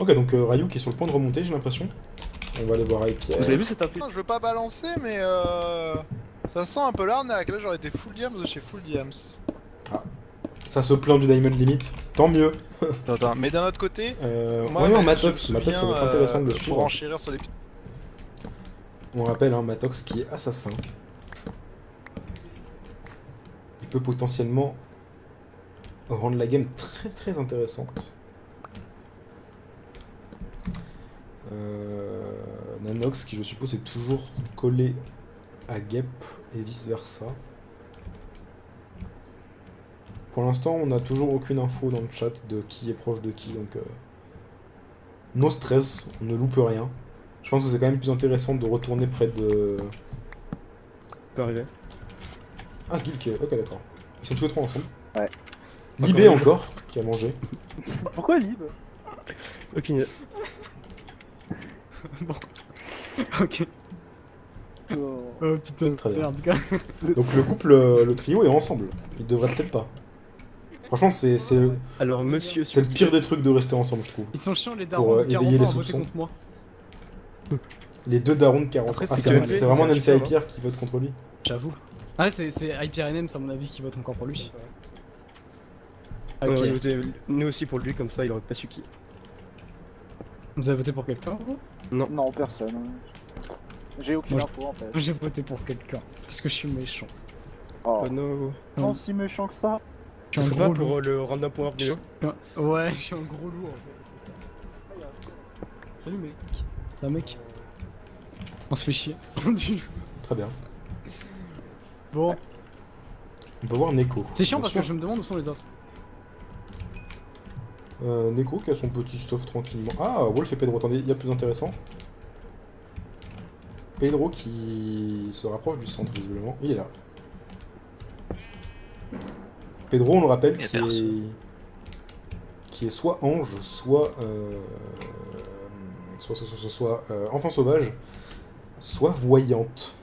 Ok, donc Ryu qui est sur le point de remonter, j'ai l'impression. On va aller voir Pierre. Vous avez vu cette info? Non, je veux pas balancer, mais ça sent un peu l'arnaque. Là, j'aurais été full diams de chez full diams. Ça se plaint du Diamond Limit, tant mieux. Attends, mais d'un autre côté, On est en je Matox, me Matox ça va être souviens, intéressant de le pour suivre. enchérir sur les On rappelle, hein, Matox qui est assassin. Il peut potentiellement rendre la game très très intéressante. Nanox qui je suppose est toujours collé à Gep et vice versa. Pour l'instant on n'a toujours aucune info dans le chat de qui est proche de qui, donc no stress, on ne loupe rien. Je pense que c'est quand même plus intéressant de retourner près de... Peut arriver. Ah, Gilk, ok d'accord. Ils sont tous les trois ensemble. Ouais. Libé encore, qui a mangé. Pourquoi Lib? Aucune idée. Bon. Ok. Oh. Oh putain, Très bien. merde, gars. Donc le couple, le trio est ensemble. Ils devraient peut-être pas. Franchement, c'est Alors, monsieur. le pire des trucs de rester ensemble, je trouve. Ils sont chiants les Pour, darons de 40 éveiller ans les à voter soupçons. contre moi. Les deux darons de 40 ans. Après, Ah, c'est c'est que- vraiment c'est Nancy un et super, Pierre qui votent contre lui. J'avoue. Ah ouais, c'est Hyper NM, à mon avis, qui vote encore pour lui. On Ok. va voter nous aussi pour lui, comme ça il aurait pas su qui. Vous avez voté pour quelqu'un vous? Non, personne. J'ai aucune Moi, info en fait. Moi j'ai voté pour quelqu'un. Parce que je suis méchant. Oh. Oh no. Non, si méchant que ça. Je Ça suis un serait pas gros pour loup. le random power vidéo? Ouais, je suis un gros loup en fait, c'est ça. Salut mec. C'est un mec. On se fait chier. Très bien. Bon. On peut voir Neko. C'est chiant Bien parce sûr. que je me demande où sont les autres. Neko qui a son petit stuff tranquillement. Ah, Wolf et Pedro, attendez, il y a plus intéressant. Pedro qui se rapproche du centre visiblement. Il est là. Pedro, on le rappelle, Il y a qui est soit ange, soit enfant sauvage, soit voyante.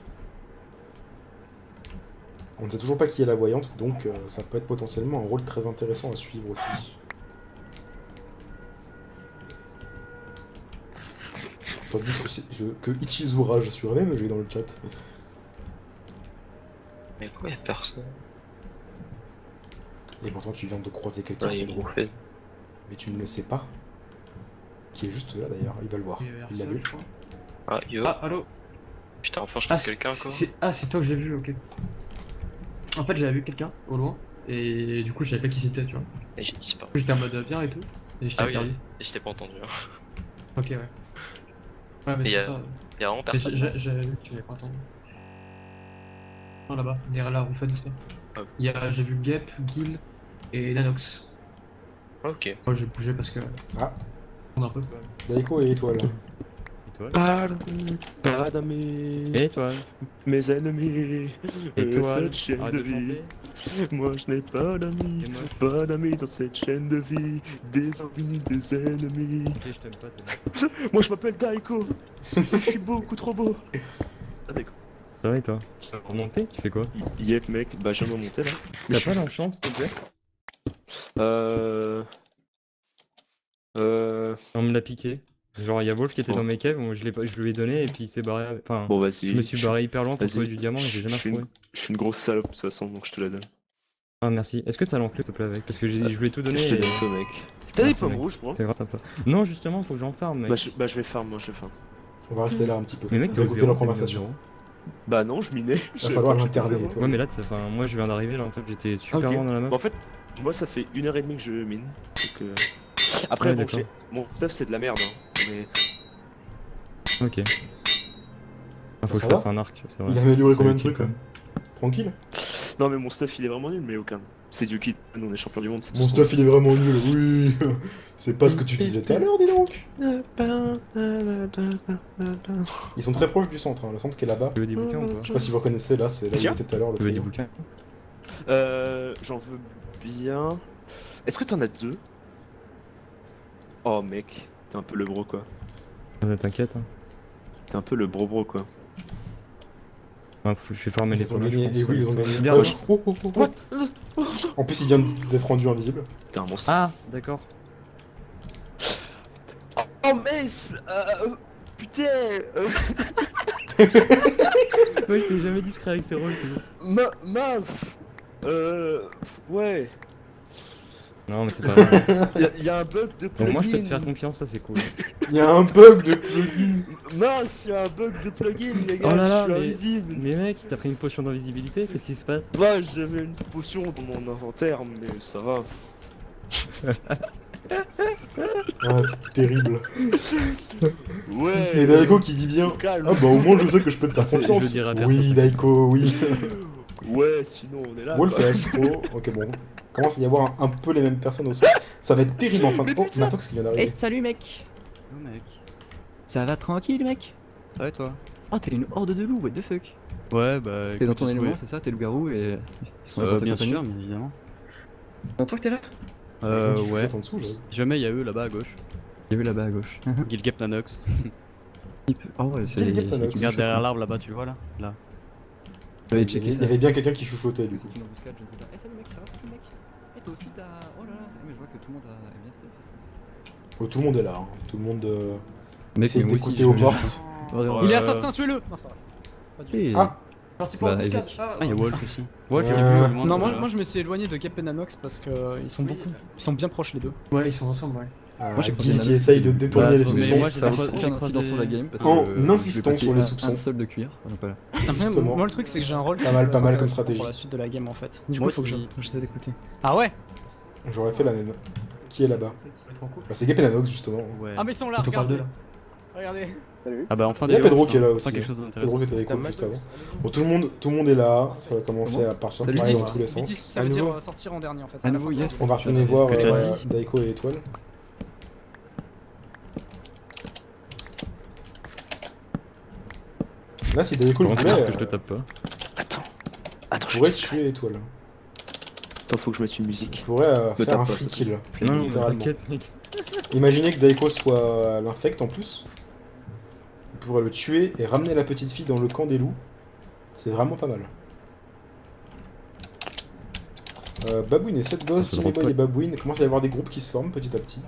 On ne sait toujours pas qui est la voyante, donc ça peut être potentiellement un rôle très intéressant à suivre aussi. Tandis que Ichizura, je suis même, j'ai dans le chat. Mais quoi, y'a personne? Et pourtant tu viens de croiser quelqu'un, Là, il est Pedro. bouffé. Mais tu ne le sais pas. Qui est juste là d'ailleurs, il va le voir. Il l'a vu. Ah, yo. Ah, allô. Putain, enfin, je Ah, trouve quelqu'un, quoi. c'est toi que j'ai vu, ok. En fait, j'avais vu quelqu'un au loin, et du coup, je savais pas qui c'était, tu vois. Et j'ai disparu. J'étais en mode viens et tout, et je t'ai Ah oui, perdu. et je t'ai pas entendu. Hein. Ok, ouais. Ouais, mais Et c'est pour ça. Y'a vraiment Mais personne. j'avais vu que tu l'avais pas entendu. Non, là-bas, derrière la rouffoniste là. Ah. J'ai vu Gep, Gil et Lanox. Ok. Moi, j'ai bougé parce que. Ah. On a un peu. Daiko et Étoile. Pas d'amis. Étoile. Mes ennemis. Étoile. Cette chaîne Arrête de de vie. chanter. Moi je n'ai pas d'amis. Et moi, Pas d'amis dans cette chaîne de vie. Des ennemis, des ennemis. je t'aime pas, t'es là. Moi je m'appelle Daiko. Je suis beaucoup trop beau. Ah d'accord. Ça va et toi? Tu vas remonter? Tu fais quoi? Yep mec, bah je viens de monter là. T'as pas l'enchant, s'il te plaît? On me l'a piqué. Genre, y'a Wolf qui était Bon. dans mes caves, moi je lui ai donné et puis il s'est barré. Enfin, Bon vas-y. je me suis barré hyper loin pour Vas-y. trouver du diamant et j'ai jamais Je suis retrouvé. Je suis une grosse salope de toute façon donc je te la donne. Ah, merci. Est-ce que t'as l'enclume, s'il te plaît, avec? Parce que je voulais tout donner Je te et. donne ça mec. T'as des Merci, pommes mec. rouges moi? C'est grave sympa. Non, justement, faut que j'en farme, mec. Bah je vais farm, moi je vais farm. On va rester là un petit peu. Mais mec, on t'es va au écouter zéro, leur t'es conversation. au zéro. Bah non, je minais. Il va falloir l'interner et tout. Ouais, mais là, enfin, moi je viens d'arriver là, en fait, j'étais super Ok. loin dans la map. Bah, en fait, moi ça fait 1h30 que je mine. Donc, après, Ouais, bon, d'accord. mon stuff c'est de la merde. Hein, mais... Ok. Ah, faut que Ça je fasse va un arc, c'est vrai. Il a amélioré C'est combien de utile, trucs quand là même. Tranquille. Non, mais mon stuff il est vraiment nul, mais aucun. C'est du kit. Nous on est champion du monde. c'est Mon tout ce qu'on stuff il est vraiment nul, oui. C'est pas ce que tu disais tout à l'heure, dis donc. Ils sont très proches du centre, hein. Le centre qui est là-bas. Tu veux des bouquins ou pas? Je sais pas si vous reconnaissez, là, c'est là où il Tiens. était tout à l'heure, le Tu veux des trio. bouquins? J'en veux bien. Est-ce que t'en as deux? Oh mec, t'es un peu le bro quoi. T'inquiète. Hein. T'es un peu le bro quoi. Ah, je vais farmer les Ils ont tomates, gagné, je pense. et oui, ils ont gagné. Dernier. What En plus, il vient d'être rendu invisible. T'es un monstre. Ah, d'accord. Oh mince putain Mec, t'es jamais discret avec tes rôles, c'est bon. Mince Ouais. Non, mais c'est pas grave. Y a un bug de plugin. Bon, moi, je peux te faire confiance, ça c'est cool. Il y a un bug de plugin. Mince, y a un bug de plugin, les gars, Oh là là, je suis mais- invisible. Mais mec, t'as pris une potion d'invisibilité, qu'est-ce qui se passe? Bah, j'avais une potion dans mon inventaire, mais ça va. Ah, terrible. Ouais. Et Daiko qui dit bien. Calme. Ah bah au moins je sais que je peux te faire Ça, c'est- je confiance. le dirai à Oui, personne. Daiko, oui. Ouais, sinon on est là. Wolf quoi. et Astro. Ok, bon. Commence à y avoir un peu les mêmes personnes au son. Ça va être terrible en fin de. Oh, mais attends, qu'est-ce qui vient Eh d'arriver? salut mec. Oh mec. Ça va tranquille mec? Ça va toi? Oh t'es une horde de loups, what the fuck? Ouais, bah. T'es dans écoute, ton élément, ouais. c'est ça? T'es loup-garou et ils sont là pour Bien t'accompagner. sûr, mais évidemment. C'est toi que t'es là? Qui Ouais. flotte en dessous, là. Si jamais il y a eux là-bas à gauche. J'ai vu là-bas à gauche. Gilgap Nanox. Oh ouais c'est... Quel Gaptanox? Qui regarde derrière l'arbre là-bas, tu le vois là? Là. Ouais, Il checker y ça. avait bien quelqu'un qui chuchotait du coup. C'est une embuscade, je ne sais pas. Eh salut mec, ça va tranquille mec? Eh toi aussi t'as... Oh là là, eh, mais je vois que tout le monde a bien stuff. Oh, tout le monde est là. Hein. Tout le monde Mec, essaie mais moi aussi, d'écouter je aux veux portes. Il est assassin, tuez-le. Non, c'est pas grave. Pas du tout. Et... Ah. Parti pour Bah, embuscade. Evic. Ah, Ah, il y a Wolf aussi. Wolf, Euh, j'ai vu au loin. Non, moi je me suis éloigné de Cap et Nanox parce que ils sont bien proches les deux. Ouais, ils sont ensemble, ouais. Moi j'ai qui croisé essaye de détourner Bah, les mais soupçons. moi, ça j'ai va croisé- aucun incident sur la game parce que En je vais insistant passer sur les un soupçons. seul de cuir. Donc voilà. Après, Justement. moi le truc c'est que j'ai un rôle Pas mal, pas mal comme intéressant stratégie. pour la suite de la game en fait. Du coup, Moi il faut que aussi. j'essaie d'écouter. Ah ouais? J'aurais fait la même. Qui est là-bas? Bah, c'est Gapenox justement. Ouais. Ah mais ils sont là, Quand on parle regardez. d'eux, là. Regardez. Salut. Ah bah enfin Il y a des Pedro Wolf, qui est là enfin, aussi. quelque chose Pedro d'intéressant. qui était avec Wolf juste avant. Bon, tout le monde est là. Ça va commencer à partir Salut, pareil Vitis. dans tous les Vitis, sens. ça À veut dire nouveau. sortir en dernier en fait. À nouveau, yes. On va retourner C'est voir ce que t'as Daiko et Étoile. Là, si Daiko le Comment voulait, que je te tape pas? Attends, je je pourrais suis tuer Étoile. Attends, faut que je mette une musique. Je pourrais Me faire un tape pas, free ça, kill. Non, littéralement. t'inquiète, mec. Imaginez que Daiko soit l'infect en plus. On pourrait le tuer et ramener la petite fille dans le camp des loups. C'est vraiment pas mal. Babouine et 7 gosses, Ça Jimmy devrait Boy et Babouine, commence à y avoir des groupes qui se forment petit à petit.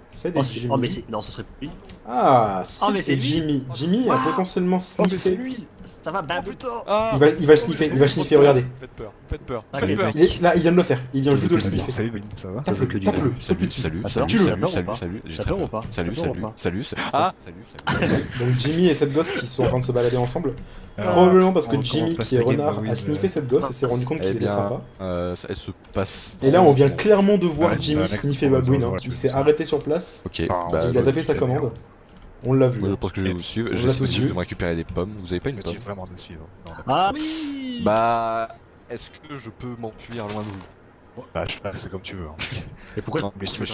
C'est des Jimmy. Oh mais c'est... Non, ce serait lui. Ah, Oh, mais c'est c'est lui. Jimmy. Jimmy a potentiellement sniffé. Ça va, Babou. Ah, Il va le sniffer, il va le sniffer, regardez. Faites peur, faites peur. Ah, Faites mais peur. Là, il vient de le faire, il vient juste de le sniffer. Salut Benny, ça va? Tape-le, tape-le, saute-lui dessus. Salut, Ah, salut, tu salut, l'as salut, peur ou salut, pas j'ai T'as très peur ou peur. pas Salut, T'as peur ou salut, pas salut, salut. Ah. Salut. Donc Jimmy et cette gosse qui sont en train de se balader ensemble. Alors, Probablement parce que on Jimmy, commence qui est la game, renard, oui, a sniffé cette gosse et s'est rendu compte Eh qu'il était bien, sympa. elle se passe. Et là, on vient clairement de voir Ouais, Jimmy mec, sniffer on va Babouine. voir, Hein. tu Il veux s'est dire. arrêté sur place, Ok, Ah, bah, il a tapé vas-y, sa fais commande. bien. On l'a vu. Moi, je pense que je vais vous suivre. On J'ai l'a aussi tous vu. de me récupérer des pommes. Vous avez pas une pomme? Continue vraiment de suivre. Non, on a- Ah Oui. Bah, est-ce que je peux m'enfuir loin de vous? Bah, je sais pas, c'est comme tu veux. Hein. Et pourquoi Non, mais je sais pas.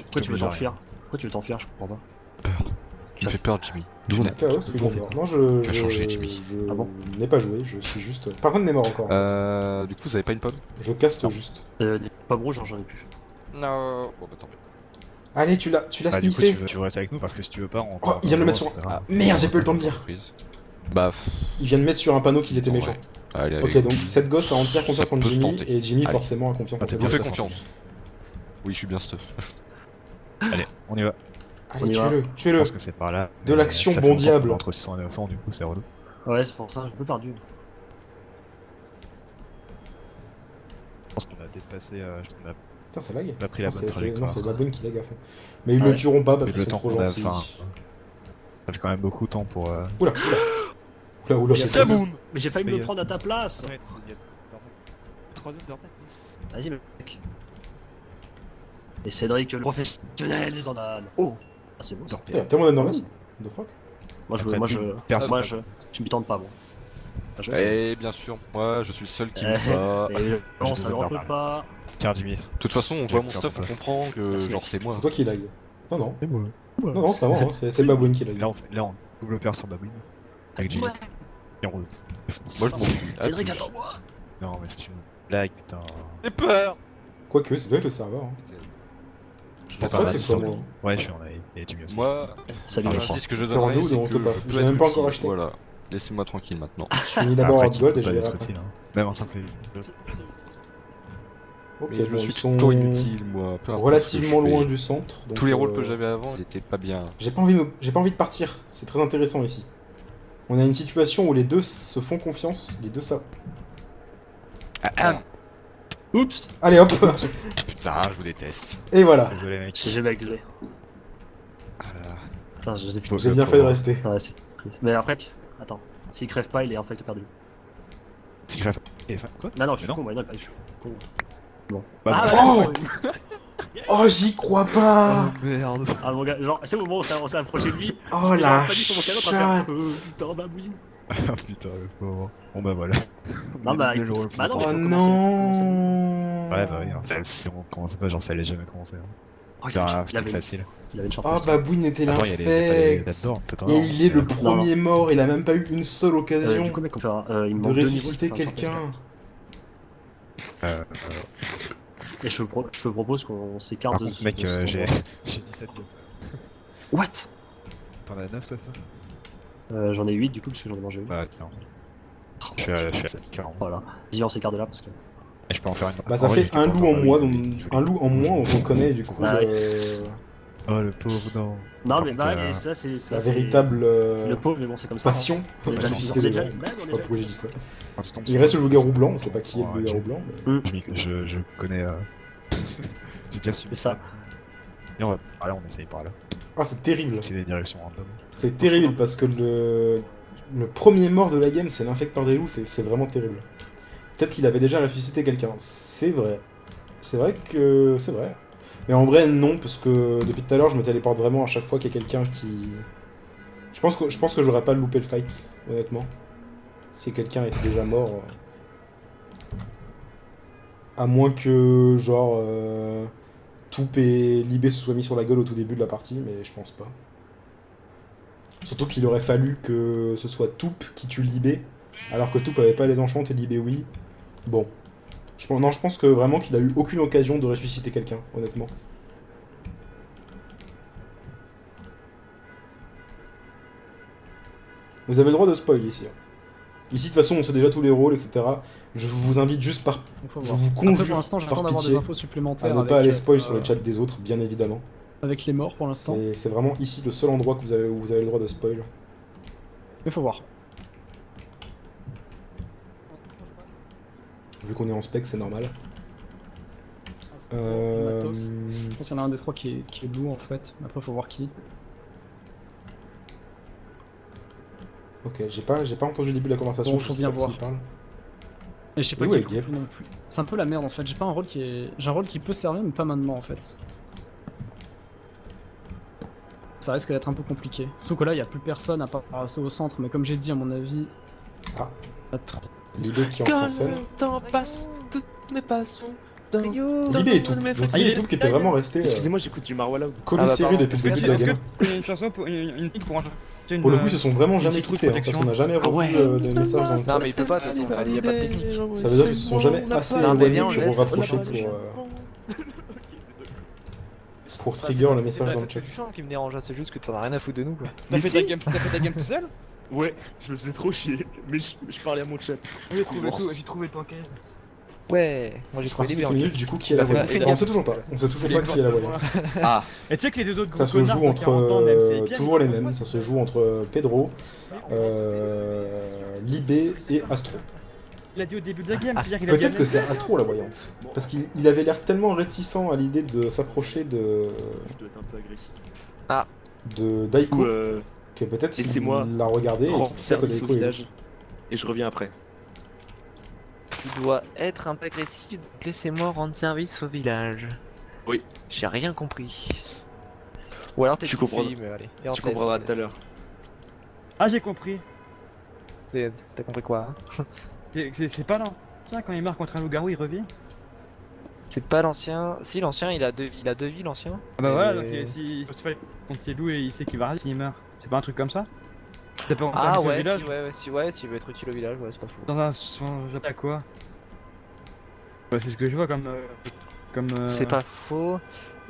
Pourquoi tu veux t'enfuir? Pourquoi tu veux t'enfuir? Je comprends pas. Peur. Tu me fais peur, Jimmy. Chaos, tout le monde. Non, je Tu as changé, Jimmy. Ah bon n'ai pas joué, je suis juste. Personne n'est mort encore. En fait. Du coup, vous avez pas une pomme? Je caste juste. Des pommes rouges, j'en ai plus. Non. Bon, bah tant pis. Allez, tu l'as Bah, du coup, sniffé. tu restes avec nous parce que si tu veux pas, on. Oh, il vient de le mettre sur. Ah, Merde, j'ai pas eu le temps de lire. Surprise. Bah, Il vient de mettre sur un panneau qu'il était ouais. méchant. Allez, Ok, donc cette gosse a entière confiance Ça en peut se Jimmy tenter. et Jimmy Allez. forcément a confiance en Ah, t'es cette Je vous bien gosse. fais ça, confiance. Oui, je suis bien stuff. Allez, on y va. Allez, On y va. tuez-le, Je tuez-le. pense que c'est par là. De Mais l'action, ça bon fait longtemps diable. qu'on est Entre 600 et 900, du coup, c'est relou. Ouais, c'est pour ça, j'ai un peu perdu. Je pense qu'on a dépassé. On a Putain, ça lag. pas pris la Non, bonne c'est- Non, trajectoire. c'est Babouine qui lag à fond. Mais ils Ah le ouais. tueront pas parce Et qu'ils le sont temps trop qu'on a. gentils. Enfin, ça fait quand même beaucoup de temps pour. Oula, oula, Il y a c'est fait- bon. Mais j'ai failli me Mais, le prendre à ta place. Ouais, il y a 3 heures de remettre. Vas-y, mec. Et Cédric, le professionnel des andades. Oh. Ah, c'est beau ça. Putain, tellement d'Enderman. The fuck. Moi, Après, personne. je m'y tente pas, moi. Ah, je Et bien sûr, moi, je suis le seul qui Eh, me bat. Et non, Je ça les ne ai recule pas. pas. Tiens, Jimmy. De toute façon, on voit mon J'ai stuff, on peur. comprend que Merci, genre mec. c'est moi. C'est toi qui lag. Non, non. C'est moi. Non, non, c'est pas moi, hein, c'est Babouine qui lag. Là, on double peur sur Babouine. Avec Jimmy. Ouais. Et on roule. Moi, je m'en fous. À Cédric, tous. attends-moi. Non, mais c'est une blague, putain. J'ai peur. Quoique, c'est bien que le serveur. Hein. Je pense Pas pas mal, que ce soit ça. moi. Ouais, je suis en A. Et Jimmy aussi. Moi, Salut, enfin, les je trois. dis ce que je T'es donnerais, rendu où c'est dans que Autopaf je peux J'ai être même pas utile. encore acheté. Voilà. Laissez-moi tranquille maintenant. Je finis d'abord Après, Hard Gold et tu je peux vais pas être après. utile, hein. Même en simple. Ok, Mais je bon, me ils suis sont toujours inutile, moi. peu importe relativement ce que je loin fais. du centre. Donc, Tous les rôles que j'avais avant, ils étaient pas bien. J'ai pas envie de partir. C'est très intéressant ici. On a une situation où les deux se font confiance. Les deux ça. Oups. Allez hop. Putain, je vous déteste. Et voilà. Désolé, mec. GG mec, désolé. Ah là là. Putain, je sais plus. Bon, J'ai bien fait de rester. Ouais, c'est triste. Mais après, attends. S'il crève pas, il est en fait perdu. C'est grave. Quoi? Non, non, je Mais suis non. con, ouais, non, je suis con. Bon. Bah, Ah, bon. ouais, Oh, j'y crois pas. Merde. Ah, mon gars, genre, c'est au moment où on s'est approché de lui. Oh j'étais la genre pas dit sur mon canot en train de faire, chatte. putain, babouine. Ah putain, le pauvre. Bon bah voilà. Non, bah, Le écoute, rôle bah non, mais Oh faut commencer. non. Ouais, bah oui, hein. Si on commence pas, j'en sais, elle jamais commencé. Hein. Oh, Faire un il truc avait facile. il avait une chance. Oh, Babouine était Attends, il y a les l'infect. là-dedans, peut-être. Et il est le Non, premier mort. Il a même pas eu une seule occasion Du coup, mec, on fait il me de manque 2 niveaux, ressusciter je peux faire un quelqu'un. Et je te propose qu'on s'écarte Par de contre, mec, de cet j'ai endroit. 17 de. What? T'en as 9 toi, ça? J'en ai 8 du coup, parce que j'en ai mangé une. Bah, tiens. Je suis à 7, carrément. Voilà. Dis, on s'écarte de là parce que. Et je peux en faire une. Bah ça En vrai, fait j'ai un pas loup en encore moins, eu, donc mais- un loup en moins, on reconnaît du coup Bah oui. Oh le pauvre, non. Non, Par mais contre, bah, mais ça, c'est. la véritable Le pauvre, mais bon, c'est comme ça. passion On est de déjà ressusciter on est les déjà- gens. même, on Je est sais pas déjà- pourquoi j'ai dit ça. Quand tu tombes Il sur reste un le truc, loup-garou blanc, on sait pas qui est Oh, le loup-garou blanc. Mais... Je connais. J'ai déjà suivi C'est ça. Et on va par là, on essaye par là. Ah, c'est terrible. C'est des directions random. C'est terrible parce que le premier mort de la game, c'est l'infect par des loups, c'est vraiment terrible. Peut-être qu'il avait déjà ressuscité quelqu'un. C'est vrai. C'est vrai que... C'est vrai. Mais en vrai, non, parce que depuis tout à l'heure, je me téléporte vraiment à chaque fois qu'il y a quelqu'un qui... Je pense que j'aurais pas loupé le fight, honnêtement. Si quelqu'un était déjà mort. À moins que, genre... Toup et Libé se soient mis sur la gueule au tout début de la partie, mais je pense pas. Surtout qu'il aurait fallu que ce soit Toup qui tue Libé, alors que Toup avait pas les enchantes et Libé oui. Bon. Non, je pense que vraiment qu'il a eu aucune occasion de ressusciter quelqu'un, honnêtement. Vous avez le droit de spoil ici. Ici, de toute façon, on sait déjà tous les rôles, etc. Je vous invite juste par... Donc, faut Je voir. vous Après, conjure, pour l'instant, j'attends par d'avoir des pitié, infos à supplémentaires. ne avec, pas aller spoil sur les chats des autres, bien évidemment. Avec les morts pour l'instant. C'est vraiment ici le seul endroit où vous avez le droit de spoil. Mais faut voir. Vu qu'on est en spec, c'est normal. Matos. Je pense qu'il y en a un des trois qui est loup en fait. Mais après, faut voir qui. Ok, j'ai pas entendu le début de la conversation. Bon, je faut sais bien pas qui voir. il parle. Et je sais pas Et où qui est est le Gep plus non plus. C'est un peu la merde en fait. J'ai pas un rôle qui est. J'ai un rôle qui peut servir, mais pas maintenant en fait. Ça risque d'être un peu compliqué. Sauf que là, il y a plus personne à part ceux au centre. Mais comme j'ai dit, à mon avis. Ah. il y a trop- Libé qui entre en scène. temps passe, toutes mes passions. Libé et tout. Donc Libé et tout qui était vraiment resté Excusez-moi, j'écoute du Marwala. collé serré depuis le début de la game. Une chanson pour une pour un. Pour le coup, ils se sont vraiment jamais petite quittés, hein, parce qu'on n'a jamais reçu de message dans le Non, chat. mais il peut pas, de toute façon, il y a pas de technique. Ça veut dire qu'ils se sont jamais assez Non, mais viens, éloignés on pour laisse, rapprocher parce que pour trigger le message dans le chat. C'est chiant qui me dérange, c'est juste que t'en as rien à foutre de nous quoi. T'as fait ta game tout seul? Ouais, je me faisais trop chier, mais je parlais à mon chat. J'ai trouvé le paquet. Ouais, moi j'ai trouvé Principe les minutes, du coup, qui est la Bah, voyante. fais On sait toujours pas. On sait toujours pas qui est la voyante. Ah, Et tu sais que les deux autres Ça gros se joue connards qui ont 40 ans, même, c'est entre... Pierre, toujours les mêmes. Ça se joue entre Pedro, Libé et Astro. Il a dit au début de la game, Pierre, il a dit. Peut-être que c'est Astro la voyante. Parce qu'il avait l'air tellement réticent à l'idée de s'approcher Je dois être un peu agressif. de Daiko Du coup, que peut-être laissez-moi il l'a regardé et rendre qu'il sait que service au Daiko est... village. Et je reviens après. tu dois être un peu agressif, donc laissez-moi rendre service au village. Oui. J'ai rien compris. Ou alors t'es Tu petite comprendras. fille, mais allez. Tu comprendras tout à l'heure. Ah, j'ai compris. T'as compris quoi hein? C'est pas l'ancien quand il meurt contre un loup-garou, il revit. C'est pas l'ancien. Si, l'ancien, il a deux vies, l'ancien. Ah bah voilà, Et- donc si contre les loups et il sait qu'il va rester s'il meurt. C'est pas un truc comme ça? Ça peut rendre Ah service au ouais, village s'il veut être utile au village, ouais, c'est pas fou. dans un. Je sais pas quoi. Ouais, c'est ce que je vois comme. C'est pas faux.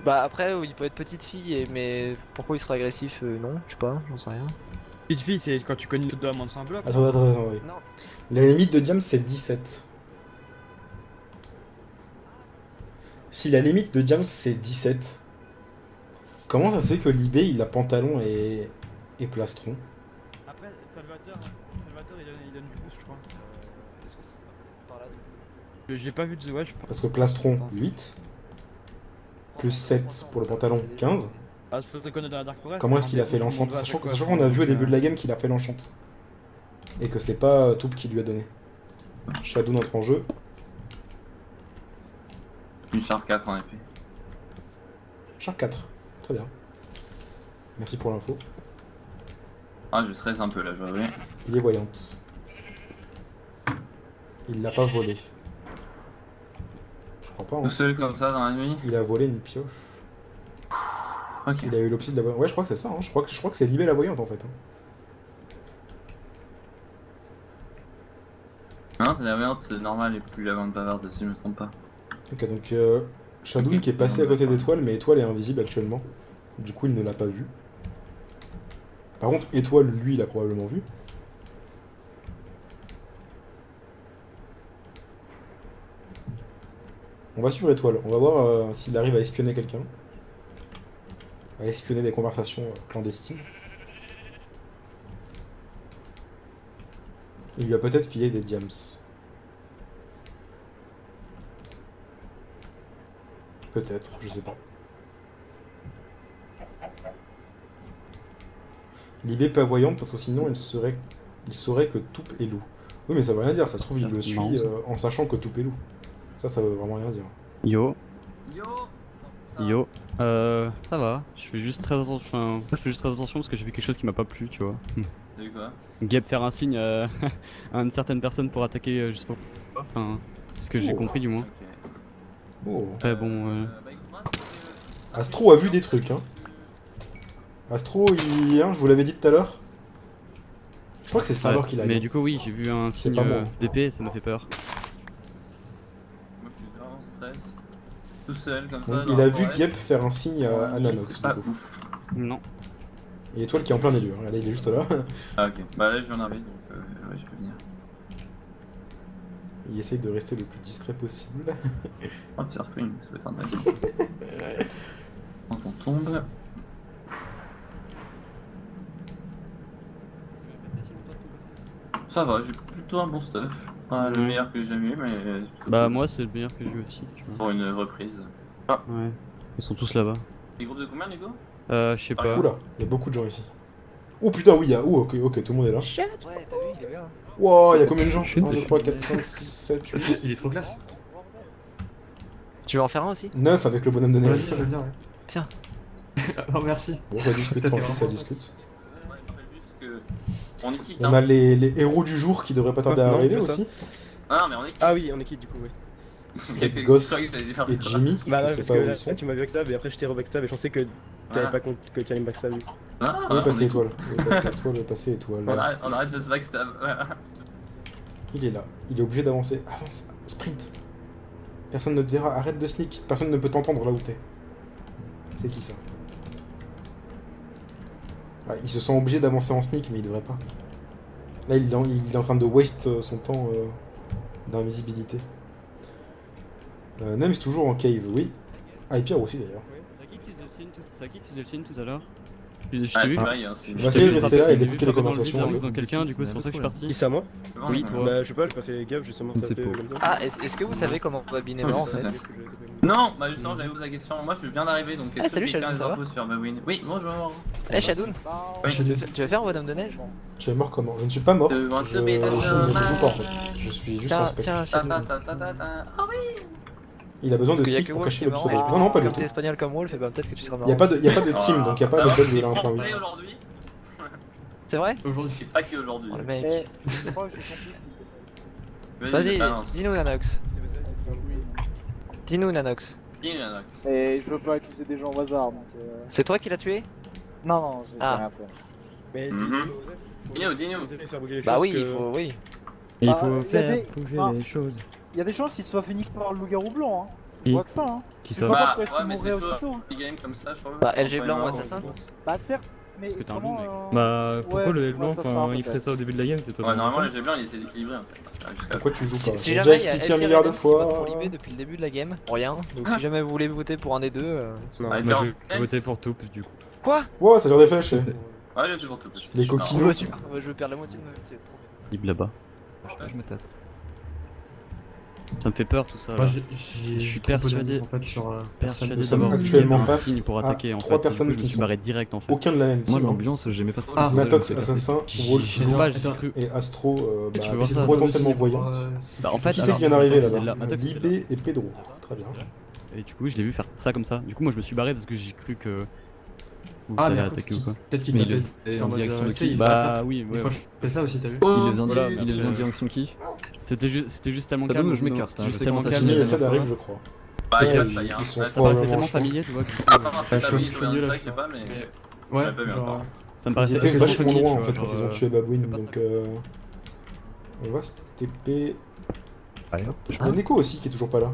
Bah après, il peut être petite fille, mais pourquoi il serait agressif Non, je sais pas, j'en sais rien. Petite fille, c'est quand tu connais de la moins de 100 blocs. Attends, oui. Non. La limite de diam c'est 17. Si la limite de Diams c'est 17, comment ça se fait que Libé il a pantalon et plastron? Après, Salvatore il donne du boost, je crois. Est-ce que c'est par là du coup? J'ai pas vu de The Watch. Parce que plastron 8, plus 7 pour le pantalon 15. Ah, faut te connaître dans la Dark Forest. Comment est-ce qu'il a fait l'enchant? Sachant qu'on a vu au début de la game qu'il a fait l'enchant. Et que c'est pas Toup qui lui a donné. Shadow notre en jeu. Une Sharp 4 en épée. Sharp 4, très bien. Merci pour l'info. Ah, je stresse un peu là, je vois bien. Il est voyante. Il l'a pas volé. Je crois pas. Hein. Tout seul comme ça dans la nuit. Il a volé une pioche. Ok. Il a eu l'opsie de la voyante. Ouais, je crois que c'est ça. Hein. Je crois que c'est Libé la voyante en fait. Hein. Non, c'est la voyante, c'est normal, et plus la vente bavarde, si je me trompe pas. Ok, donc Shadow qui est passé à côté d'Étoile, mais Étoile est invisible actuellement. Du coup, il ne l'a pas vu. Par contre, Étoile, lui, il l'a probablement vu. On va suivre Étoile. On va voir s'il arrive à espionner quelqu'un. À espionner des conversations clandestines. Il lui a peut-être filé des diams. Peut-être, je sais pas. Libé pas voyante parce que sinon il saurait que Toup est loup. Oui mais ça veut rien dire, ça se trouve il le suit en sachant que Toup est loup. Ça veut vraiment rien dire. Yo. Yo. Yo. Ça va. Je fais juste très attention. Enfin, je fais juste très attention parce que j'ai vu quelque chose qui m'a pas plu, tu vois. T'as vu quoi? Gab faire un signe à une certaine personne pour attaquer juste pour. Enfin, c'est ce que j'ai compris du moins. Oh. Après bon. Astro a vu des trucs, hein. Astro, hein, je vous l'avais dit tout à l'heure. Je crois que c'est le serveur qui l'a. Mais du coup, oui, j'ai vu un signe d'épée et ça m'a fait peur. Moi je suis vraiment stress. Tout seul comme ça. Donc, il a vu Gep faire un signe à Nanox. C'est pas ouf. Non. Et Étoile qui est en plein milieu, hein. Regardez, il est juste là. Ah ok, bah là je viens d'arriver donc ouais, je peux venir. Il essaye de rester le plus discret possible. Oh, le surfing, ça peut être intéressant. Quand on tombe. Ça va, j'ai plutôt un bon stuff. Pas le meilleur que j'ai jamais eu, mais. Bah, moi, c'est le meilleur que j'ai eu aussi. Tu vois. Pour une reprise. Ah. Ouais. Ils sont tous là-bas. Des groupes de combien, Nico? Je sais pas. Oula, il y a beaucoup de gens ici. Oh putain, oui, il y a. Oh, ok, tout le monde est là. Ouais, t'as vu, il est bien. Wow, il y a combien de gens? 1, 2, 3, 4, 5, 6, 7, 8. Il est trop classe. Tu veux en faire un aussi? 9 avec le bonhomme de neige. Vas-y, je veux bien, ouais. Tiens. Oh, merci. Bon, ça discute, tranquille, ça discute. On est quitte, On a les héros du jour qui devraient pas tarder à arriver aussi. Ah non, mais on est quitte. Ah oui, on est quitte du coup, oui. Cette gosse et Jimmy. Bah là, je sais parce pas que où là, ils sont. tu m'as backstab et après je t'ai rebackstab et je pensais que t'avais pas compte que tu allais me backstab. Ah, Oui, passer on est étoile. quitte. Oui, passer étoile, passer étoile. On arrête de se backstab. Il est là. Il est obligé d'avancer. Avance. Sprint. Personne ne te verra. Arrête de sneak. Personne ne peut t'entendre là où t'es. C'est qui ça? Ah, il se sent obligé d'avancer en sneak, mais il devrait pas. Là, il est en train de waste son temps d'invisibilité. Nems toujours en cave, oui. Ah, et Pierre aussi d'ailleurs. C'est à qui tu faisais le signe tout à l'heure? Je Ah, t'ai vu. c'est vrai, il y a un On va essayer de rester là et d'écouter les conversations. En faisant quelqu'un, du coup, c'est pour ça que je suis parti. Qui c'est à moi? Oui, toi. Bah, je sais pas, j'ai pas fait gaffe justement. C'est fait faux. comme ça. Ah, est-ce que vous savez comment on va biner mort en fait? Non, bah justement, j'avais posé la question. Moi, je viens d'arriver donc. Ah, Est-ce salut, que quelqu'un a Shadow, des ça infos sur Bawin? Oui, bonjour. Eh Shadoun, Oui, tu veux faire un bonhomme de neige? Tu es mort comment? Je ne suis pas mort. Je ne want to be the joue pas en fait. Je suis juste un spec. Tiens, Shadoun. Ah oui. Il a besoin de Parce qu'il y a stick que pour Wolf cacher qui est le marrant. pseudo. Non, non, pas du Comme tout. t'es espagnol comme Wolf, et bah peut-être que tu seras marrant. Il n'y a pas de team, donc il n'y a pas de bug de la 1.8. aujourd'hui. C'est vrai? Aujourd'hui, c'est pas que aujourd'hui. Oh le mec. Je crois que j'ai compris ce qui s'est Vas-y, balance. dis-nous Nanox. Dis-nous Nanox. Dis-nous, Nanox. fait. Et je veux pas accuser des gens au hasard donc. C'est toi qui l'as tué? Non, non, j'ai Ah. rien fait. Mais Dis-nous. vous allez faire bouger les choses. Bah oui, que- il faut, oui. Il Ah, faut y a faire des- bouger Ah. les choses. Il y a des chances qu'il soit fait niquer par le loup-garou blanc, hein. Qui Je vois que ça, hein. Qui Je ça sais pas Bah, pourquoi est-ce ouais, qu'il mais mourrait c'est chaud. aussitôt. Petit game comme ça, je trouve. Bah, LG blanc ou assassin? Bah certes, Parce que t'es un loup, comment, mec. Bah, pourquoi le ouais, blanc, ça, enfin, il peut-être. ferait ça au début de la game, c'est toi. Ouais, normalement, les jets blancs, il essaie d'équilibrer en fait. Pourquoi tu joues pas Si J'ai jamais déjà il y a expliqué un Elfir milliard de Adams qui vote fois. pour Libé depuis le début de la game, pour rien. Donc si jamais vous voulez voter pour un des deux, Non, Ouais, moi Adams. je vais voter pour Taupe du coup. Quoi? Ouais, ça tire des flèches. Ouais, j'ai toujours tout. Les Je coquinots. me suis- je vais perdre la moitié de ma vie, c'est trop bien. Libre là-bas. Je me tâte. Ça me fait peur tout ça. Moi Là. j'ai Je suis trop peu persuadé. d'indices, en fait sur personne. Persuadé Nous sommes d'avoir actuellement un face signe pour à attaquer en 3 fait. personnes Du coup, je qui me suis sont barré direct en fait. Aucun de la même Moi, team. l'ambiance, j'aimais pas trop. Ah, Matox, Assassin, Wolf, Je sais pas, j'ai cru. et Astro, Tu bah, peux voir c'est ça, potentiellement aussi, voyante. Bah, en fait, Qui c'est alors, qui vient d'arriver c'était là-bas Matox, c'était là. Libé et Pedro. Très bien. Et du coup, je l'ai vu faire ça comme ça. Du coup, moi, je me suis barré parce que j'ai cru que. Vous Ah, allez mais attaquer ou quoi. peut-être qu'il Mais tapait il est en en mode, direction de tu sais, qui il Bah attaque. oui, Des ouais. fois je fais ça aussi, t'as vu? Il les faisait Voilà, en direction de qui? C'était juste tellement Ça calme. donne, je non, m'écarte, c'était hein, juste je sais tellement comment ça calme. Jimmy et la Sad dernière arrivent, fois. je crois. Bah, il y a Ils ça, il y a un. sont Ça paraissait probablement tellement chauds. familier, tu vois. que- Après, t'as je vu, suis je nul à sais ça. pas, mais. Ouais, J'avais pas vu genre. encore. Ça me Ils paraissait étaient extrêmement vachement familier, loin en tu fait vois, quand ils ont genre, tué Babwin, pas donc on va se TP. Il y a Neko aussi qui est toujours pas là.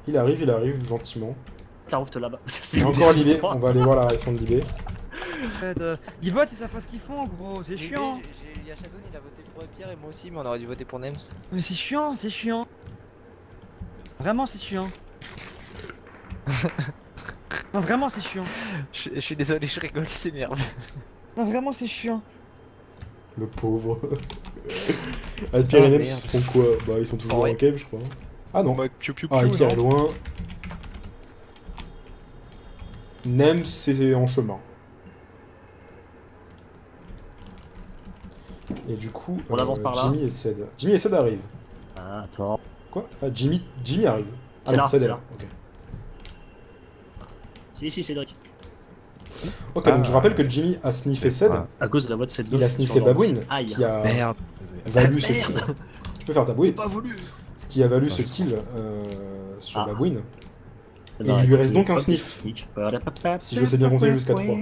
Il arrive gentiment. T'arrives là-bas. Il y a encore Libé, on va aller voir la réaction de Libé. Ils votent, ils savent pas ce qu'ils font, gros, c'est chiant. Il y a Shadow, il a voté pour Pierre et moi aussi, mais on aurait dû voter pour Nems. Mais c'est chiant, c'est chiant. Vraiment, c'est chiant. Non, vraiment, c'est chiant. Je suis désolé, je rigole, c'est merde. Non, vraiment, c'est chiant. Le pauvre. Alpire et Nems, merde. ils font quoi? Bah ils sont toujours Ouais. en cave je crois. Ah non. Piu piu Ah, piu, Alpire est non loin. Nems c'est en chemin. Et du coup, On avance par là. Jimmy et Ced. Jimmy et Ced arrivent. Ah, attends. Quoi? Ah, Jimmy arrive. Ah C'est non, là, Ced c'est est là. là. Ok. Si, Cédric. Ok, donc je rappelle que Jimmy a sniffé Ced. À cause de la voix de cette Il a sniffé Babwin, Aïe. ce qui a Merde. valu ce kill. Tu peux faire ta bouille. Pas voulu. Ce qui a valu ce kill sur Ah. Babwin. Et Non, il lui reste écoute, donc un hop, sniff. voilà. Si je sais bien compter jusqu'à 3.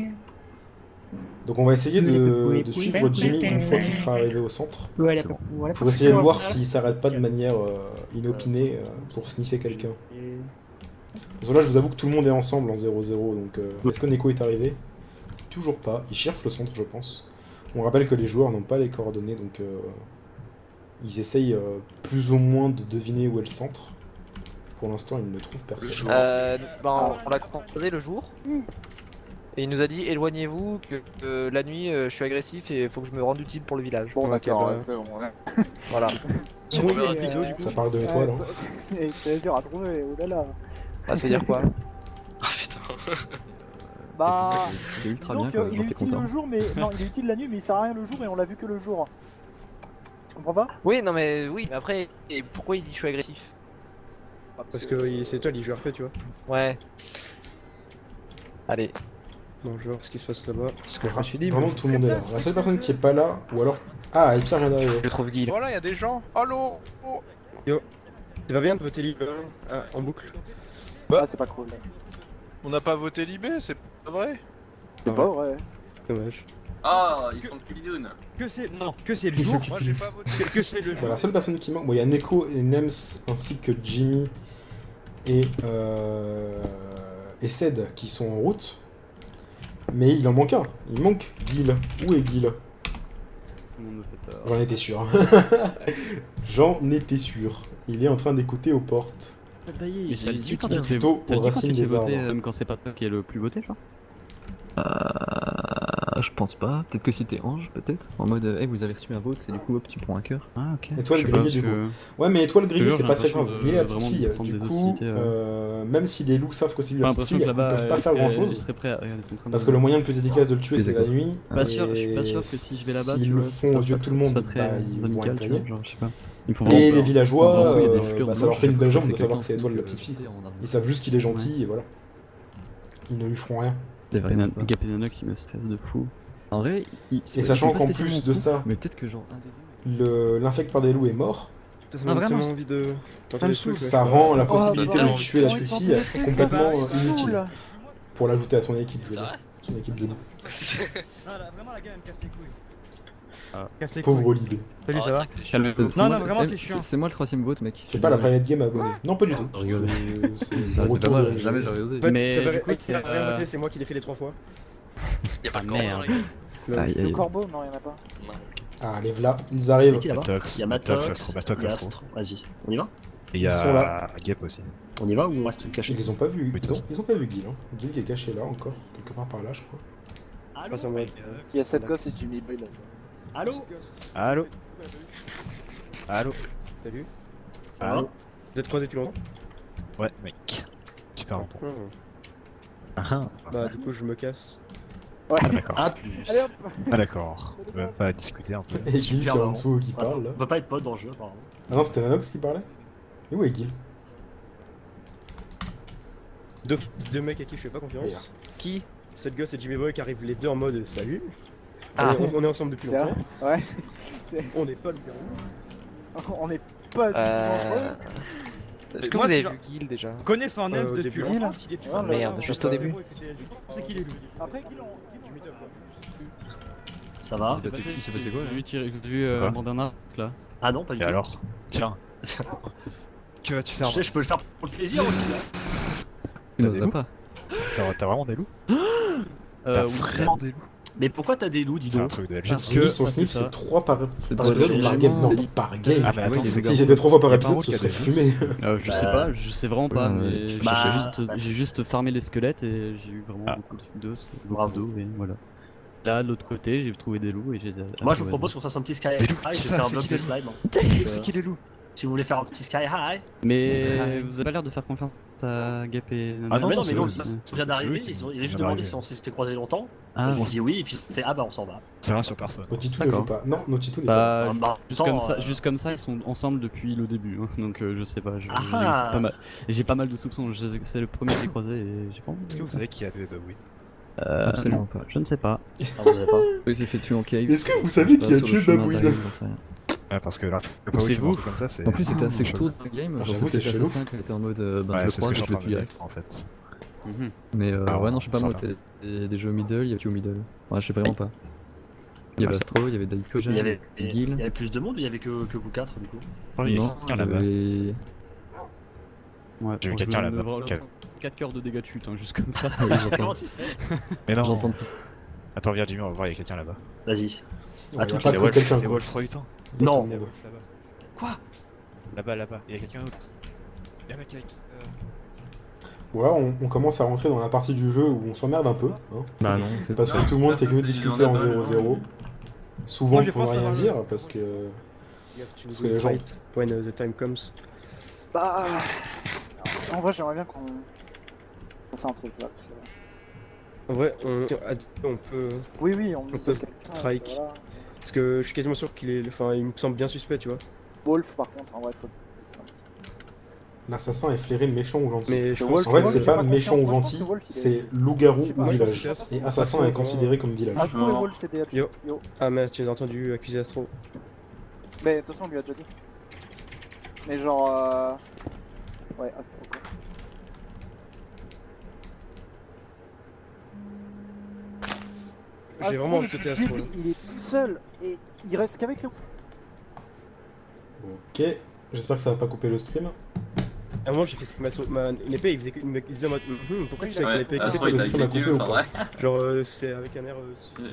Donc on va essayer de suivre Jimmy une fois qu'il sera arrivé au centre. C'est bon. Pour essayer de voir s'il s'arrête pas de manière inopinée pour sniffer quelqu'un. Parce que là je vous avoue que tout le monde est ensemble en 0-0, donc est-ce que Neko est arrivé? Toujours pas, il cherche le centre je pense. On rappelle que les joueurs n'ont pas les coordonnées, donc ils essayent plus ou moins de deviner où est le centre. Pour l'instant ils ne trouvent personne. On l'a croisé le jour. Et il nous a dit éloignez-vous, que la nuit je suis agressif et faut que je me rende utile pour le village. Bon, d'accord, ouais, c'est bon. Ouais. Voilà. Son Oui, premier rapido, du coup. Ça parle de l'étoile. Hein. Et c'est dur à trouver, oh là là. Ah, ça veut dire quoi? Ah putain. Bah. C'est ultra disons bien quand qu'il même, est t'es utile content. le jour, mais. Non, il est utile la nuit, mais il sert à rien le jour et on l'a vu que le jour. Tu comprends pas? Oui, non mais oui, mais après, et pourquoi il dit je suis agressif? Parce que c'est toi, il joue RP, tu vois. Ouais. Allez. Bon, je vais voir ce qui se passe là-bas. C'est ce que je me suis dit. Vraiment tout le monde est là. La seule personne qui est pas là, ou alors... Ah, Alpire vient d'arriver. Je trouve Guy. Voilà, il y a des gens. Allô. Oh. Ça va bien de voter libre en boucle. Bah. Ah, c'est pas cool. On n'a pas voté Libé, c'est pas vrai? C'est pas vrai. Dommage. Ah, ils sont pilidounes. Que c'est. Non, que c'est le jour. Moi j'ai pas voté. Que c'est le Voilà, jour. la seule personne qui manque... Bon, il y a Neko et Nems, ainsi que Jimmy et Ced qui sont en route. Mais il en manque un. Il manque Gil. Où est Gil? Tout le monde me fait peur. J'en étais sûr. J'en étais sûr. Il est en train d'écouter aux portes. Mais ça le dit quand Plutôt tu fais aux ça le dit quand racines tu fais des voter, arbres. même quand c'est pas toi qui est le plus voté, genre? Je pense pas. Peut-être que c'était Ange, peut-être. En mode, hey, vous avez reçu un vote, et du coup, hop, tu prends un cœur. Ah, ok. Étoile Je sais pas, grillée du parce coup. que- Ouais, mais étoile grillée Toujours, c'est j'ai pas très l'impression grave. de- Il est la petite vraiment de fille. prendre Du des coup, hostilités, même si les loups savent que c'est lui J'ai la petite l'impression fille, que ils là-bas, peuvent pas ils faire grand seraient- chose. ils seraient prêts à- regarde, ils sont en train Parce de- que le moyen le plus efficace de le tuer Oui, c'est la d'accord. nuit. Pas sûr, je suis pas et sûr que si je vais là-bas, s'ils tu le vois, font aux yeux de tout le monde, ça soit bah, très ils vont amical, être tu grillés. vois, genre, je sais pas. Ils me font Et vraiment les peur. villageois, Dans le sens où il y a des fleurs bah, ça leur blanches, fait une belle je jambe sais de savoir quelqu'un que c'est qui Étoile dit la que petite fille. c'est en arbre. Ils savent juste qu'il est gentil et voilà. Ils ne lui feront rien. C'est vraiment pas. Gapénanox, il me stresse de fou. En vrai, Et sachant qu'en plus de ça, mais peut-être que genre un des deux. l'infect par des loups est mort, Ça m'a vraiment, tellement envie de tenter des trucs. ça rend la Oh, possibilité bah, de tuer la ouais, petite tenter fille des trucs, complètement bah, inutile. cool. Pour l'ajouter à son équipe, je veux C'est dire. vrai Son équipe de loups. Ah, là, vraiment, la gueule, elle me casse les couilles. Ah. Casse les couilles. Pauvre Libé. Salut, Ah, ça va? c'est vrai que c'est chiant. Calme-toi. C'est Non, moi- non, vraiment, eh, c'est chiant. C'est moi le troisième vote, mec. C'est pas la private game abonnée. Non, pas du tout. Je rigole. C'est Ah, un c'est retour pas mal, de- jamais j'aurais osé. Mais t'avais écoute, rien voté, c'est moi qui l'ai fait les 3 fois. Y'a pas Ah de corbeau dans merde. la game. Le corbeau, non, y'en a pas. Ah, les v'là, ils arrivent. Qui là-bas Matox, Il y a Matox, Matox, Astro, Matox, il y a Astro. Astro. Vas-y, on y va Et il y Ils sont là. a Gap aussi. On y va ou on reste caché? Ils les ont pas vus. Oui, Ils ont pas vu Guil. Hein. Guil qui est caché là encore, quelque part par là, je crois. Allô Passe en mode. Il y a cette gosse et Jimmy Boy là. Allô Allô Allô Salut. Ça va Allô Vous êtes croisés depuis longtemps? Ouais, mec. Super longtemps. Bah, du coup, je me casse. Ouais. Ah, d'accord. Ah, plus. Allez hop. Ah, d'accord. On va pas discuter un peu. Et Guil qui est Super en marrant. dessous qui Attends, parle là. on peut pas être potes dans le jeu, apparemment. Ah non, c'était Nanox qui parlait. Et où est Guil? Deux mecs à qui je fais pas Regarde. confiance. Qui? Cette gosse et Jimmy Boy qui arrivent les deux en mode salut. Ah. On est ensemble depuis C'est longtemps. vrai. Ouais. On n'est pas le garou. On est pas du tout Euh... entre Est-ce que Moi, vous avez si vu Guild déjà? Connaissant en elfe au depuis début. longtemps, s'il est Ah, Merde, juste au début. c'est qu'il est loup. Après, qui l'ont. Ça va Il s'est passé quoi? J'ai vu Quoi Mandana là. Ah non, pas du Et tout. alors Tiens. Que vas-tu faire Je peux le faire pour le plaisir aussi là. Il T'as n'oserait des loups pas. T'as vraiment des loups T'as Oui. vraiment des loups Mais pourquoi t'as des loups, dis C'est un donc? truc de LG. Parce ça. que- Guil, son parce que sniff, ça- c'est 3 par parce que par game. Non, par game. Ah, mais attends, c'est Si c'était 3 fois par épisode, ce serait fumé. Je sais pas, je sais vraiment pas, mais bah, j'ai juste farmé les squelettes et j'ai eu vraiment beaucoup d'os, beaucoup d'eau et voilà. Là, de l'autre côté, j'ai trouvé des loups et j'ai. Moi je vous propose qu'on fasse un petit sky high, Des loups, je vais qui ça, faire un c'est bloc qui de les slime. C'est qui les loups Si vous voulez faire un petit sky high. Mais vous avez pas l'air de faire confiance à Gap et. Ah non, mais non, c'est mais non, eux, on c'est- vient c'est eux d'arriver, qui- ils ont qui juste viennent demandé d'arriver. si on s'était croisés longtemps. Ah, On dit oui, et puis on fait ah bah on s'en va. Ça va sur personne. Notitou ne joue D'accord. pas. Non, Notitou n'est pas. Bah, Bah, juste comme ça, ils sont ensemble depuis le début, hein, donc je sais pas. Ah. J'ai pas mal de soupçons. C'est le premier que j'ai croisé et j'ai pas envie. Est-ce que vous savez qui a tué Babouine Absolument pas. Je ne sais pas. Ah, vous savez pas. Il s'est fait tuer en cave. Est-ce que vous savez qui a tué Babouine? Ouais, parce que là, Ou c'est vous. comme ça, c'est. En plus, c'était assez chelou. tôt dans le game. Genre, J'avoue, c'était c'est chelou. assassin qui était en mode Ouais, je c'est ce crois, que je je suis le en train tue de dire direct. en fait. Mais Ah, ouais, non, je sais pas, ça moi, va. t'es des jeux au middle, il y a qui au middle. Ouais, je sais vraiment pas. Il y avait Ouais, Astro, il y avait Daikoja, Il y avait Guil. plus de monde ou il y avait que vous quatre du coup? Oh, il y a Non, quelqu'un il y là-bas. avait. Ouais, J'ai vu bon, quelqu'un je me- là-bas. me- 4 cœurs de dégâts de chute, hein, juste comme ça. Oui, j'entends. Comment tu fais? Mais non. J'entends. Attends, viens, Jimmy, on va voir, il y a quelqu'un là-bas. Vas-y. Il y a tout pas C'est que Wolf, quelqu'un. c'est quoi. Wolf 3-8 ans. Il y a Non. tout le monde. Quoi? Là-bas, il y a quelqu'un d'autre. Il y a un mec avec. Ouais, on commence à rentrer dans la partie du jeu où on s'emmerde un peu. Hein, Bah non, c'est parce que tout le monde fait que discuter en 0-0. Souvent Moi, j'ai pour ne pas rien ça, dire parce que. Parce que les gens. When the time comes. Bah. En vrai, j'aimerais bien qu'on. fasse un truc là. Parce que... En vrai, on peut. Oui, on peut peut quelqu'un. strike. Voilà. Parce que je suis quasiment sûr qu'il est. Enfin, il me semble bien suspect, tu vois. Wolf, par contre, en vrai, faut. L'assassin est flairé méchant ou gentil. Mais je Le pense Wolf, En fait, Wolf, c'est j'ai pas pas méchant confiance, ou moi, je pense gentil, que Wolf, il est- c'est loup-garou Je sais pas, ou moi, je pense village. que c'est Et assassin est considéré comme village. Ah, je Non. voulais Wolf, c'était Yo. Yo. Ah, merde, tu as entendu accuser Astro. Mais de toute façon, on lui a déjà dit. Mais genre. Ouais, Astro, quoi. J'ai vraiment envie de sauter Astro là. Il est tout seul et il reste qu'avec le. Ok, j'espère que ça va pas couper le stream. À un moment, j'ai fait une épée, il disait en mode pourquoi tu sais avec une épée Astro, que il le t'a stream a exécuté, coupé ou enfin, pas ouais. Genre, c'est avec un air.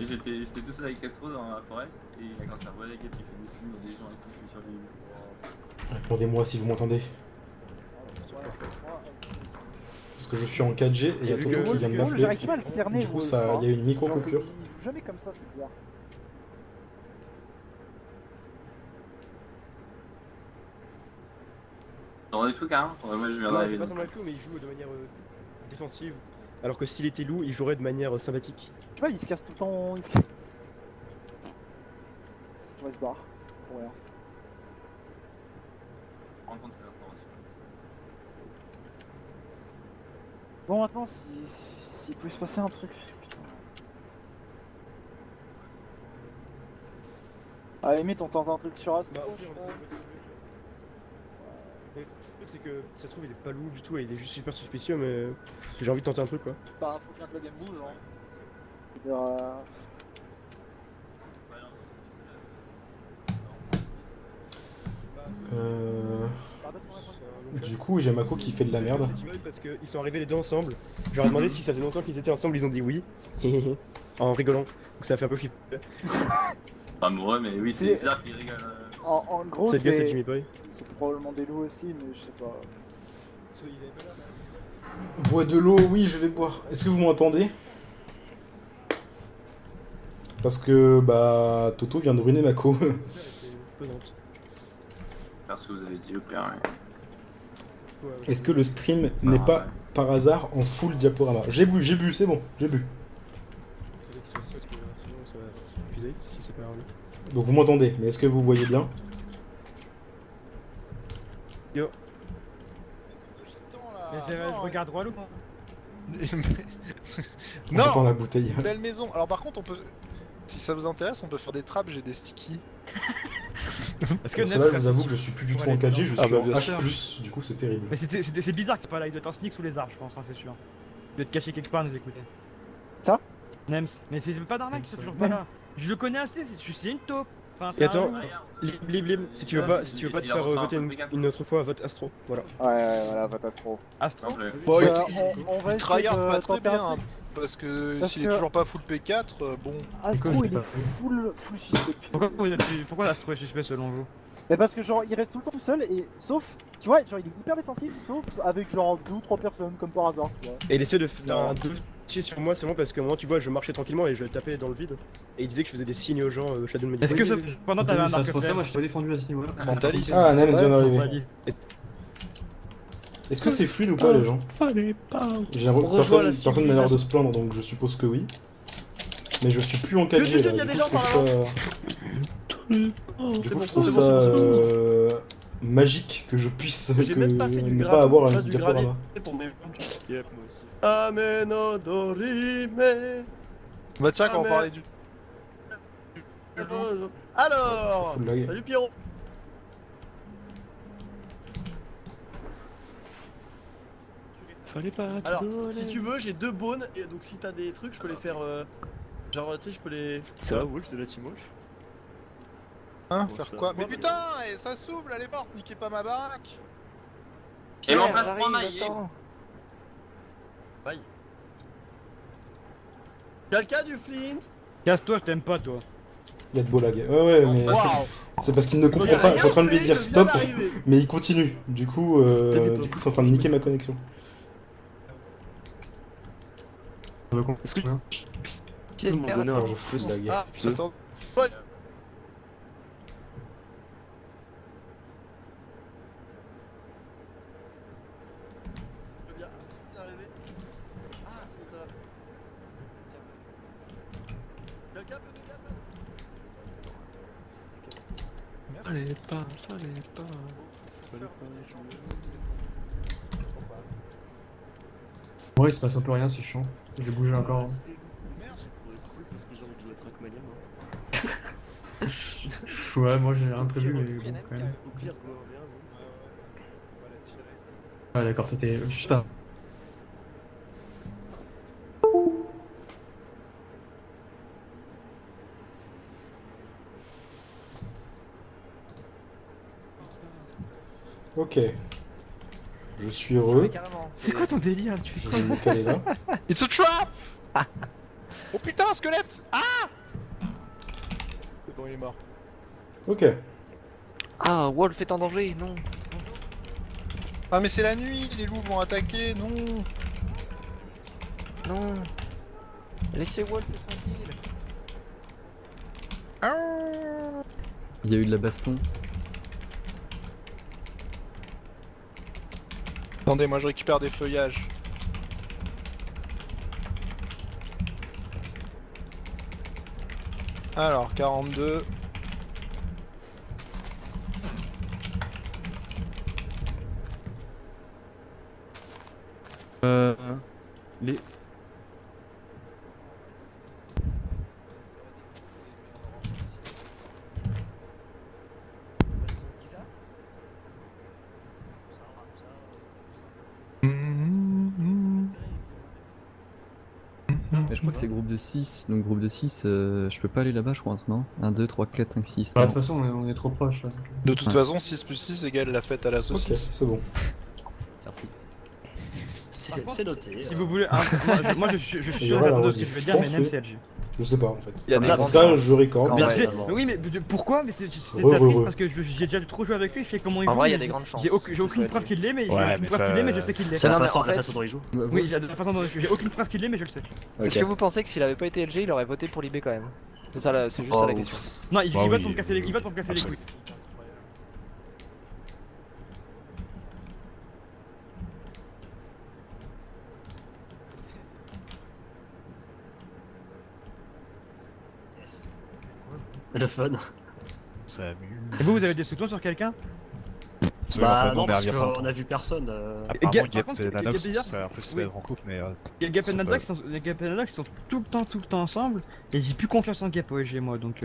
J'étais tout seul avec Astro dans la forêt et il a commencé à voir les gars qui fait des signes dans des gens et tout, je suis sur les. Répondez-moi si vous m'entendez. Parce que je suis en 4G et il y a vu Toto que qui vient de Wolf, m'appeler. j'arrive pas à le cerner. Du coup, Wolf, ça, hein. il y a une micro Genre, coupure. il joue jamais comme ça, c'est bizarre. Dans les trucs, hein. Ouais, moi je viens Non, il fait d'arriver. pas semblant avec loup, mais il joue de manière défensive. Alors que s'il était loup, il jouerait de manière sympathique. Je sais pas, il se casse tout le temps. Il se casse. Ouais, il se barre. Pour rien. Rends compte de ces informations. Bon, maintenant, s'il pouvait se passer un truc. Putain. À la limite, on tente un truc sur Astro. Bah, au pire, on essaie de voir. Mais le truc, c'est que ça se trouve, il est pas loup du tout et il est juste super suspicieux, mais j'ai envie de tenter un truc quoi. Bah, faut bien que la game bouge, hein. Je veux dire, Euh... C'est un Du coup, j'ai Mako qui fait de la merde. C'est immeuble parce qu'ils sont arrivés les deux ensemble. Je leur ai demandé si ça faisait longtemps qu'ils étaient ensemble, ils ont dit oui. En rigolant. Donc ça a fait un peu flipper. Pas amoureux, mais oui, c'est bizarre qu'il rigole. En gros, C'est le gars, c'est Jimmy Boy. c'est probablement des loups aussi, mais je sais pas. Bois de l'eau, oui, je vais boire. Est-ce que vous m'entendez? Parce que, bah, Toto vient de ruiner Mako. Faire ce que vous avez dit au pire. Est-ce que le stream n'est pas, par hasard, en full diaporama? J'ai bu, c'est bon, j'ai bu. Donc vous m'entendez, mais est-ce que vous voyez bien? Yo. Je regarde droit ou pas? On entend la bouteille. Belle maison. Alors par contre, on peut... Si ça vous intéresse, on peut faire des trappes, j'ai des stickies. Parce que Bon, ça va, je vous avoue que je suis plus du tout en 4G, je suis en H+, du coup c'est terrible. Mais c'est bizarre que tu parles là, il doit être en sneak sous les arbres, je pense, hein, c'est sûr. Il doit être caché quelque part à nous écouter. Ça Nems. Mais c'est pas normal qu'il soit toujours pas là. Je le connais assez, c'est une taupe. Enfin, Et attends, Lib, si tu veux pas te faire voter une autre fois, vote Astro. Voilà. Ouais, voilà, vote Astro. Astro Bon, on va il tryhard essayer de pas très tenter un bien, hein, truc. parce que Parce s'il est que- toujours pas full P4, bon... Astro, il est full suspect. Pourquoi Astro est suspect selon vous? Mais parce que genre il reste tout le temps tout seul et sauf, tu vois, genre il est hyper défensif sauf avec genre 2 ou 3 personnes comme par hasard, tu vois. Et il essaie de faire un dossier sur moi seulement parce que moi tu vois je marchais tranquillement et je tapais dans le vide. Et il disait que je faisais des signes aux gens, Shadow me disait. Est-ce que pendant t'avais un marque moi je suis pas défendu à ce niveau-là. Mentaliste. Ah, Nems vient d'arriver. Mentaliste. Est-ce que c'est fluide ou pas les gens? J'ai l'impression que personne n'a l'air de se plaindre, donc je suppose que oui. Mais je suis plus en 4G là, du coup je trouve ça... Du coup je trouve ça magique que je puisse ne pas avoir un diaporama. Pour mes yep, moi aussi. Ameno dorime. Bah tiens, quand on parlait du... Alors, Faut le salut Pierrot. Fallait pas. Alors, si tu veux, j'ai 2 bones et donc si t'as des trucs, je peux les faire. Genre, tu sais, je peux les. Ça va, Wolf, de la Timoche? Hein, Bon, faire ça- quoi? Mais putain, et ça s'ouvre, elle est morte, niquez pas ma baraque! Et m'en place 3 mailles. Bye. Quelqu'un du Flint? Casse-toi, je t'aime pas toi. Il y a de beaux lags. Ouais, mais c'est parce qu'il ne comprend pas. Je suis en train de lui dire stop, mais il continue. Du coup, c'est en train de niquer ma connexion. Est-ce que J'ai mon bonheur, je fous de lag. Ah, Attends. Fallait pas. Ouais, il se passe un peu rien, c'est chiant. Je vais bouger encore. Ouais, moi j'ai rien prévu, mais bon, quand même. Ah d'accord, t'étais juste à... Ok. Je suis heureux. C'est quoi ton délire? Tu fais Je quoi? vais me caler là. It's a trap! Oh putain, squelette! Ah! C'est bon, il est mort. Ok. Ah, Wolf est en danger, non. Ah mais c'est la nuit, les loups vont attaquer, non! Non. Laissez Wolf tranquille. Il y a eu de la baston. Attendez, moi je récupère des feuillages. Alors, 42. Les... Mais je crois que c'est groupe de 6, donc groupe de 6, je peux pas aller là-bas je pense, non? 1, 2, 3, 4, 5, 6. Bah, de toute façon, on est trop proche. De toute façon, 6 plus 6 égale la fête à la Ok, saucisse. c'est bon. C'est noté. Si vous voulez, moi je suis Il y sûr aura la de ce que je rediff, vais je dire, mais pense, même oui. c'est LG. Je sais pas en fait. Il y a des En grandes tout cas, chances. je recorde. En Mais, vrai, oui, mais pourquoi? Mais c'est Re, ta re, triche re. parce que j'ai déjà trop joué avec lui, je sais comment il En joue. vrai, il y a mais des grandes chances. J'ai aucune preuve qu'il l'est, mais Ouais, j'ai mais aucune preuve qu'il l'est, mais je sais qu'il l'est. C'est Non, la mais façon en fait- dont il joue. Oui, la façon dont j'ai aucune preuve qu'il l'est, mais je le sais. Est-ce que vous pensez que s'il avait pas été LG, il aurait voté pour l'IB quand même? C'est ça, c'est juste ça la question. Non, il Bah vote oui, pour me casser les couilles. Le fun. Ça amuse. Et vous avez des soupçons sur quelqu'un? Bah non, parce qu'on a vu personne. Apparemment, par contre, Gap et Nanox, bizarre, ça a un peu se oui. mettre en couple, mais. Gap et c'est Nanox, ils sont tout le temps ensemble, et j'ai plus confiance en Gap OG moi, donc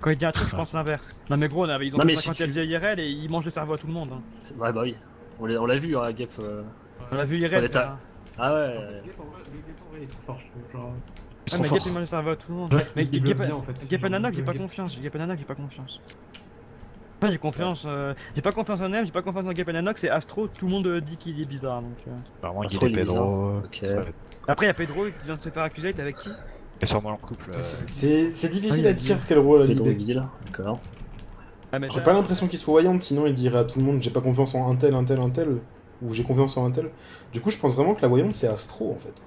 quand il dit un truc, je pense l'inverse. Non mais gros, ils ont Non, mais 50 si tu- LG IRL et ils mangent le cerveau à tout le monde. Hein. Ouais, bah oui. On l'a vu, hein, Gap. On l'a vu On IRL. est à- frère. Ah ouais. Il est trop fort, je trouve. Genre... Ah, mais Gap il mange le cerveau à tout le monde. Ouais, Mais il Gap le bien, en fait. Gap et Nanox, j'ai pas Gap. confiance. Gap et Nanox, j'ai pas confiance. Enfin, j'ai confiance en M, j'ai pas confiance en Gap et Nanox, et Astro, tout le monde dit qu'il est bizarre donc. Apparemment, il Astro, est il est Pedro. bizarre. Ok. ça va être- Après, il y a Pedro qui vient de se faire accuser, t'es avec qui? Il est sûrement en couple. C'est difficile Ah, à dire quel rôle a Pedro l'idée. Ville, d'accord. Ah, mais J'ai pas l'impression qu'il soit voyant, sinon il dirait à tout le monde j'ai pas confiance en un tel, ou j'ai confiance en un tel. Du coup, je pense vraiment que la voyante c'est Astro en fait.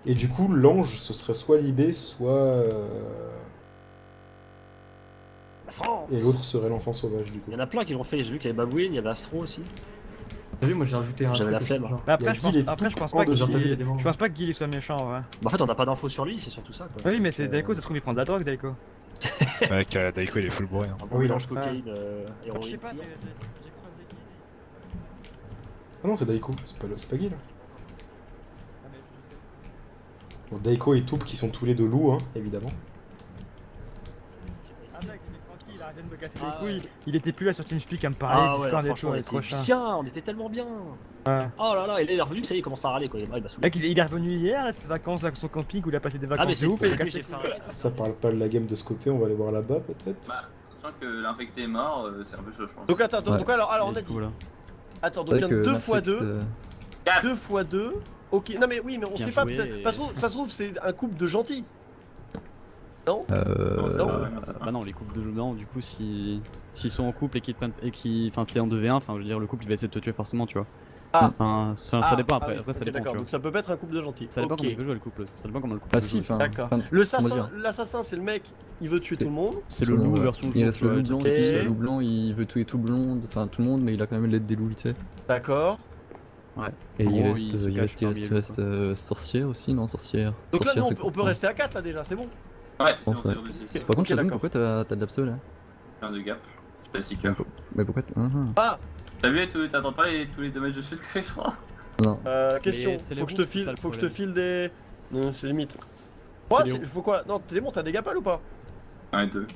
Et du coup, l'ange ce serait soit Libé, soit. La France. Et l'autre serait l'enfant sauvage du coup. Il y en a plein qui l'ont fait. J'ai vu qu'il y avait Babouine, il y avait Astro aussi. T'as vu, moi j'ai rajouté un. J'avais truc la flemme. aussi, genre. Mais après, Il y a je pense, Guil et après, je tout pense en pas dessous. qu'il Des membres. je pense pas que Guil soit méchant, ouais. Bah, en fait, on n'a pas d'infos sur lui, c'est surtout ça. Quoi. Ah oui, mais c'est Daiko, ça se trouve, il prend de la drogue, Daiko. Mec, Daiko, il est full bourré. Hein. Un Ah bon oui, mélange non. cocaïne, Je sais héroïne. pas, pire. j'ai croisé Guil. Ah non, c'est Daiko, c'est pas Guil. Bon, Daiko et Toup qui sont tous les deux loups, hein, évidemment. Ah, mec, il est tranquille, arrêtez de me casser Ah, les couilles. Il était plus là sur TeamSpeak à me parler, Ah ouais, Discord et tout, franchement, on il est trop était chiant. bien, on était tellement bien. Ouais. Oh là là, il est revenu, ça y est, il commence à râler quoi. Il m'a saoulé. Mec, il est revenu hier, là, ses vacances, là, son camping, où il a passé des Ah, mais vacances c'est de ouf, et il a lui, cassé j'ai les fait un couilles. rêve. Ça parle pas de la game de ce côté, on va aller voir là-bas peut-être. Bah, sachant que l'infecté est mort, c'est un peu chaud, je pense. Donc attends, Ouais. donc alors on Et a du dit. coup, là. Attends, donc il y a 2 x 2. euh, 2 x 2. Ok, non mais oui, mais on Bien sait pas. joué, Ça et- ça se trouve, c'est un couple de gentils. Non Non, ça, ouais, non, ça va. Bah non, les couples de non, du coup, s'ils sont en couple et enfin, t'es en 2v1, enfin, je veux dire, le couple il va essayer de te tuer forcément, tu vois. Ah. Enfin, ça Ah, dépend ah après, oui, après ça ok, dépend. d'accord, Tu vois. donc ça peut pas être un couple de gentils. Ça dépend Ok. comment il veut jouer le couple. Ça dépend comment le couple. Ah veut si, jouer. enfin. D'accord. enfin, L'assassin, c'est le mec, il veut tuer tout le monde. C'est le loup ouais. version Il jour, reste tu le vois, loup blanc, ok. aussi, le loup blanc, il veut tuer tout le monde, enfin tout le monde, mais il a quand même l'aide des loups vite fait. D'accord. Et En il gros, reste, il se il cache reste, parmi les loups, sorcière aussi, non sorcière. Donc là, Sorcière, nous, c'est on peut quoi rester à 4 là déjà, c'est bon. Ouais, c'est pense, bon, ouais. c'est du 6. Par contre, Ok, Shadow, d'accord. pourquoi t'as de l'abso là Un de gap. Classique. Mais pourquoi Ah, T'as vu, t'attends pas tous les dommages de chute que je prends? Non. question. Mais c'est les Faut que je te roues, c'est file, ça, le faut que je te problème. file des. Non, c'est limite. C'est Quoi les roues. Faut quoi Non, c'est bon, t'as des gapales ou pas? Ouais, 2.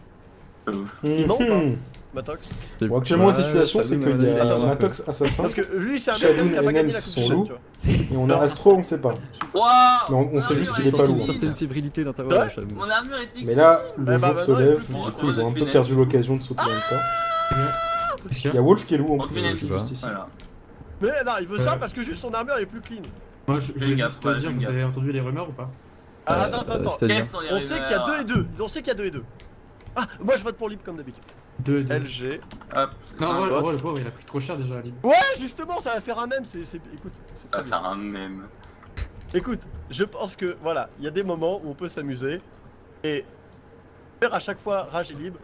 Pas ouf. Il ment ou pas Mhm. Matox. Bon, actuellement, la situation, c'est qu'il y a Attends, Matox assassin, Parce que lui, c'est un mec Shadow qui a et pas gagné Nems la coupe sont du loups. jeu, tu vois. et on a Astro, on sait pas. Waouh! Mais on sait juste qu'il est pas Une lourd. Une certaine fébrilité dans ta Ouais. voix, Shadow. Mon armure était. Mais là, le Bah, jour bah, se non, lève, écoute, du bon, coup, ils ont un peu Phoenix. perdu l'occasion de sauter dans le tas. Il y a Wolf qui est loup en On plus, Phoenix, aussi, tu vois. juste ici. Voilà. Mais non, il veut ça parce que juste son armure elle est plus clean. Moi je voulais juste te dire, vous avez entendu les rumeurs ou pas Ah, attends. C'est-à-dire Quels sont les On sait qu'il y a rumeurs 2 et 2. On sait qu'il y a 2 et 2. Ah, moi je vote pour Lib comme d'habitude. 2 LG. Hop, c'est un bot. le pauvre il a pris trop cher déjà à Lib. Ouais, justement, ça va faire un même. Écoute, c'est Ça très va bien. faire un mème. Écoute, je pense que voilà, il y a des moments où on peut s'amuser et faire à chaque fois Rage et Lib.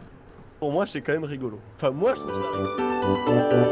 Pour moi, c'est quand même rigolo. Enfin, moi, je trouve ça rigolo.